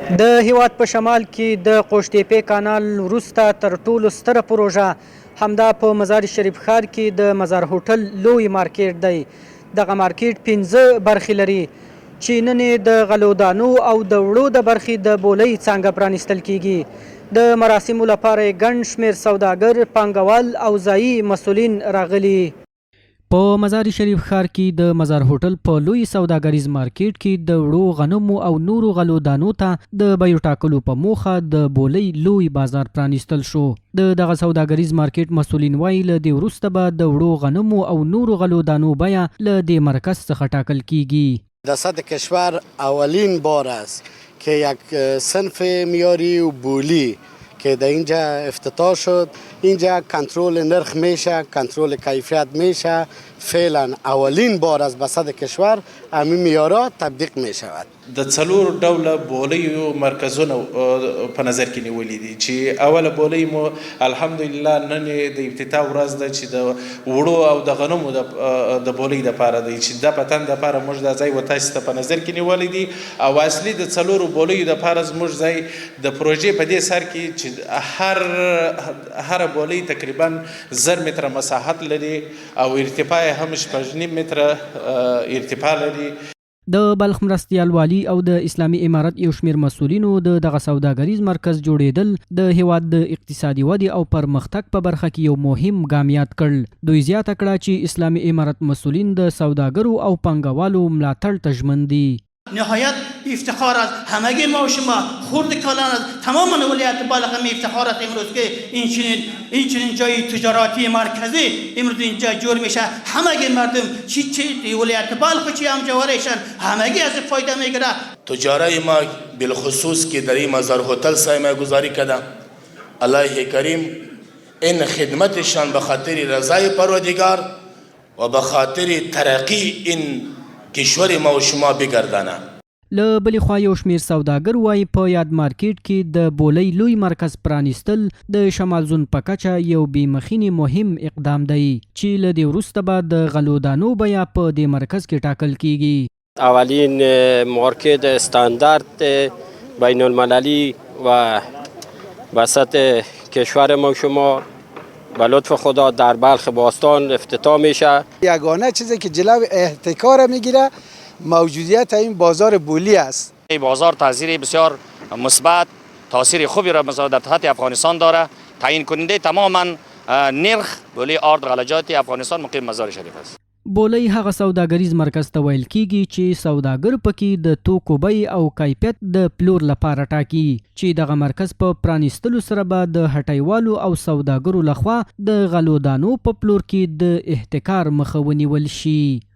د هیواد په شمال کې د قوشتېپې کانال وروسته تر ټولو ستره پروژه همدا په مزار شریف ښار کې د مزار هوټل لوی مارکیټ دی. دغه مارکیټ 15 برخې لري چې نن د غلو دانو او د وړو د برخې د بولۍ څانګه پرانیستل کیږي. د مراسمو لپاره ګڼ شمېر سوداګر، پانګوال او ځایي مسؤلین راغلي. په مزار شریف ښار کې د مزار هوټل په لوی سوداګریز مارکیټ کې د وړو غنمو او نورو غلو دانو ته د بیو ټاکلو په موخه د بولۍ لوی بازار پرانیستل شو. د دغه سوداګریز مارکیټ مسؤلین وایي له دې وروسته به د وړو غنمو او نورو غلو دانو بیه له دې مرکز څخه ټاکل کیږي. در سطح کشور اولین بار است که یک صنف معیاری و بولی که در اینجا افتتاح شد. اینجا کنترل نرخ میشه، کنترل کیفیت میشه. فعلا اولین بار از بسط کشور همین معیارها تطبیق میشود. د څلور ډوله بولیو مرکزونه په نظر کې نیولي دي چې اوله بولۍ مو الحمدلله نن د افتتاح ورځ ده چې د وړو او د غنمو د بولۍ دپاره دی چې د پتن دپاره موږ دا ځای و تاسو ته په نظر کې نیولی دي او اصلي د څلورو بولیو دپاره زموږ ځای د پروژې په دې سر کې چې هره بولۍ تقریبا 1000 متره مساحت لري او ارتفاع هم 6.5 متره ارتفاع لري. د بلخ مرستیال والی او د اسلامي امارت یو شمېر مسؤلینو دغه سوداګریز مرکز جوړېدل د هیواد د اقتصادي ودې او پرمختګ په برخه کې یو مهم ګام یاد کړل. دوی زیاته کړه چې اسلامي امارت مسؤلین د سوداګرو او پانګوالو ملاتړ ته ژمن دي. نهایت افتخار از همگی ما و شما خرد کلان از تمام ولایت بلخ می افتخار است امروز که این چنین جای تجارتی مرکزی امروز اینجا جور میشه. همگی مردم چی ولایت بلخ چی هم جوارشن همگی از فایده میگیره. تجاری ما بالخصوص که در این مزار هتل سرمایه گذاری کردن الله کریم این خدمتشان به خاطر رضای پروردگار و به خاطر ترقی این کشور ما و شما بگردانه. له بلې خوا یو شمېر سوداګر وایي په یاد مارکیټ کې د بولۍ لوی مرکز پرانیستل د شمال زون په کچه یو بېمخینې مهم اقدام دی چې له دې وروسته به د غلو دانو بیه په دې مرکز کې ټاکل کیږي. اولین مارکت استاندارد بین المللی و وسط کشور ما شما به لطف خدا در بلخ باستان افتتاح میشه. یگانه چیزی که جلو احتکار میگیره موجودیت این بازار بولی است. این بازار تاثیر بسیار مثبت، تاثیر خوبی را در تحت افغانستان داره. تعیین کننده تماما نرخ بولی آرد غلجات افغانستان مقیم مزار شریف است. بولۍ هغه سوداګریز مرکز ته ویل کیږي چې سوداګر پکې د توکو بیې او کیفیت د پلور لپاره ټاکي چې دغه مرکز په پرانیستلو سره به د هټیوالو او سوداګرو لخوا د غلو دانو په پلور کې د احتکار مخه ونیول شي.